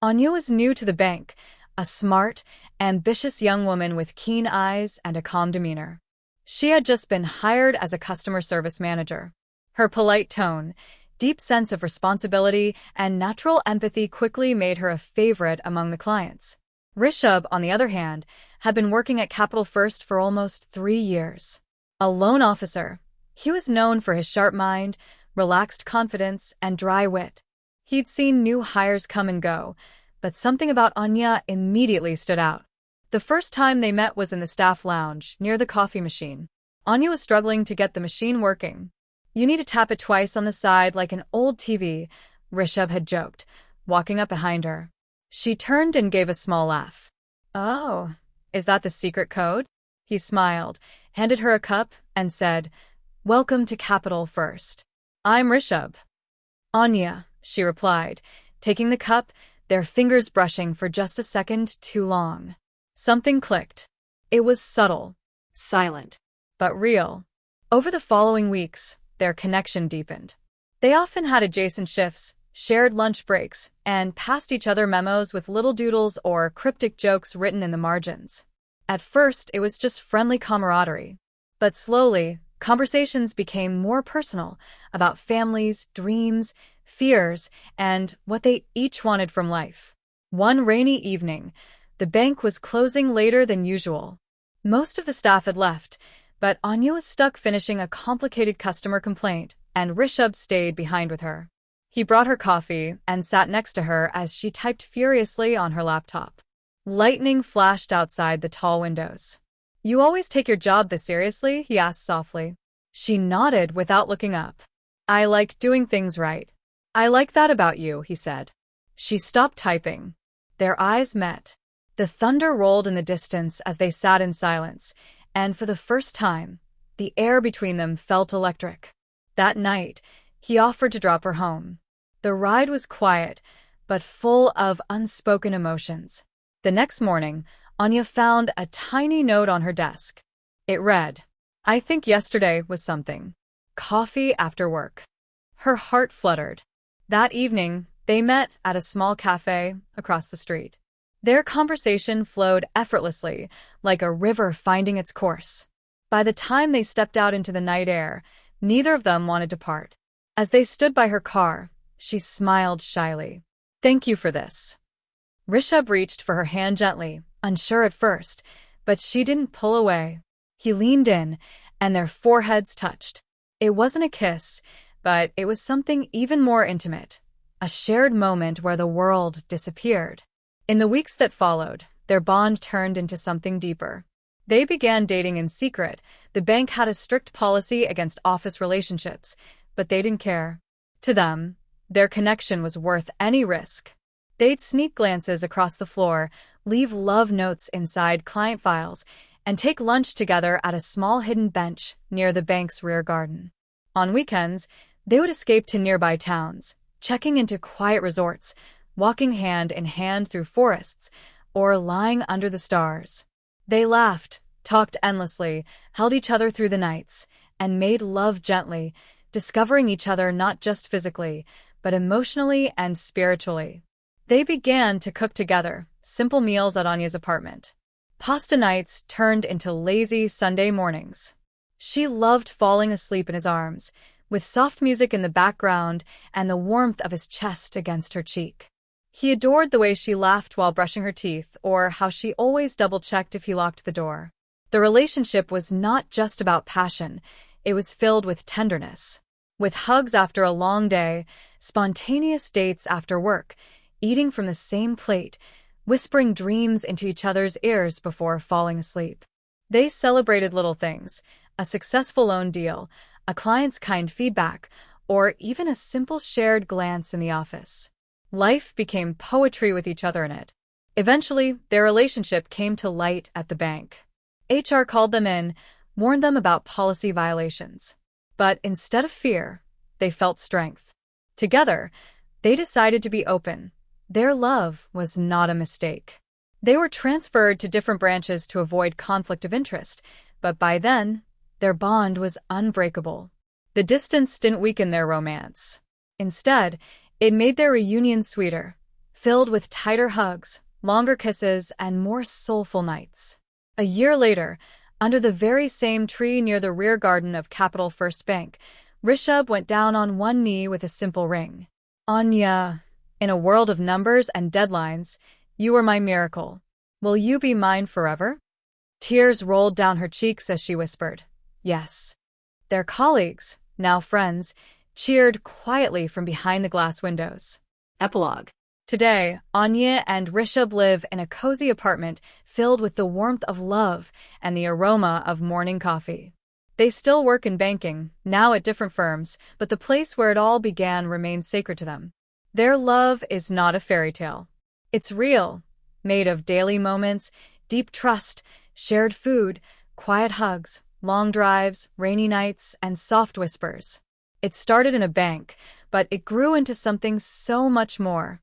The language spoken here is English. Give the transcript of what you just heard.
Anya was new to the bank, a smart, ambitious young woman with keen eyes and a calm demeanor. She had just been hired as a customer service manager. Her polite tone, deep sense of responsibility, and natural empathy quickly made her a favorite among the clients. Rishabh, on the other hand, had been working at Capital First for almost 3 years. A loan officer, he was known for his sharp mind, relaxed confidence, and dry wit. He'd seen new hires come and go, but something about Anya immediately stood out. The first time they met was in the staff lounge, near the coffee machine. Anya was struggling to get the machine working. "You need to tap it twice on the side like an old TV," Rishabh had joked, walking up behind her. She turned and gave a small laugh. "Oh, is that the secret code?" He smiled, handed her a cup, and said, "Welcome to Capital First. I'm Rishabh." "Anya," she replied, taking the cup, their fingers brushing for just a second too long. Something clicked. It was subtle, silent, but real. Over the following weeks, their connection deepened. They often had adjacent shifts, shared lunch breaks, and passed each other memos with little doodles or cryptic jokes written in the margins. At first, it was just friendly camaraderie. But slowly, conversations became more personal, about families, dreams, fears, and what they each wanted from life. One rainy evening, the bank was closing later than usual. Most of the staff had left, but Anya was stuck finishing a complicated customer complaint, and Rishabh stayed behind with her. He brought her coffee and sat next to her as she typed furiously on her laptop. Lightning flashed outside the tall windows. "You always take your job this seriously?" he asked softly. She nodded without looking up. "I like doing things right." "I like that about you," he said. She stopped typing. Their eyes met. The thunder rolled in the distance as they sat in silence, and for the first time, the air between them felt electric. That night, he offered to drop her home. The ride was quiet, but full of unspoken emotions. The next morning, Anya found a tiny note on her desk. It read, "I think yesterday was something. Coffee after work." Her heart fluttered. That evening, they met at a small cafe across the street. Their conversation flowed effortlessly, like a river finding its course. By the time they stepped out into the night air, neither of them wanted to part. As they stood by her car, she smiled shyly. "Thank you for this." Rishabh reached for her hand gently, unsure at first, but she didn't pull away. He leaned in, and their foreheads touched. It wasn't a kiss, but it was something even more intimate, a shared moment where the world disappeared. In the weeks that followed, their bond turned into something deeper. They began dating in secret. The bank had a strict policy against office relationships, but they didn't care. To them, their connection was worth any risk. They'd sneak glances across the floor, leave love notes inside client files, and take lunch together at a small hidden bench near the bank's rear garden. On weekends, they would escape to nearby towns, checking into quiet resorts, walking hand in hand through forests, or lying under the stars. They laughed, talked endlessly, held each other through the nights, and made love gently, discovering each other not just physically, but emotionally and spiritually. They began to cook together, simple meals at Anya's apartment. Pasta nights turned into lazy Sunday mornings. She loved falling asleep in his arms, with soft music in the background and the warmth of his chest against her cheek. He adored the way she laughed while brushing her teeth, or how she always double-checked if he locked the door. The relationship was not just about passion, it was filled with tenderness. With hugs after a long day, spontaneous dates after work, eating from the same plate, whispering dreams into each other's ears before falling asleep. They celebrated little things, a successful loan deal, a client's kind feedback, or even a simple shared glance in the office. Life became poetry with each other in it. Eventually, their relationship came to light at the bank. HR called them in, warned them about policy violations. But instead of fear, they felt strength. Together, they decided to be open. Their love was not a mistake. They were transferred to different branches to avoid conflict of interest, but by then, their bond was unbreakable. The distance didn't weaken their romance. Instead, it made their reunion sweeter, filled with tighter hugs, longer kisses, and more soulful nights. A year later, under the very same tree near the rear garden of Capital First Bank, Rishabh went down on one knee with a simple ring. Aanya, in a world of numbers and deadlines, you are my miracle. Will you be mine forever? Tears rolled down her cheeks as she whispered, yes. Their colleagues, now friends, cheered quietly from behind the glass windows. Epilogue. Today, Aanya and Rishabh live in a cozy apartment filled with the warmth of love and the aroma of morning coffee. They still work in banking, now at different firms, but the place where it all began remains sacred to them. Their love is not a fairy tale. It's real, made of daily moments, deep trust, shared food, quiet hugs, long drives, rainy nights, and soft whispers. It started in a bank, but it grew into something so much more.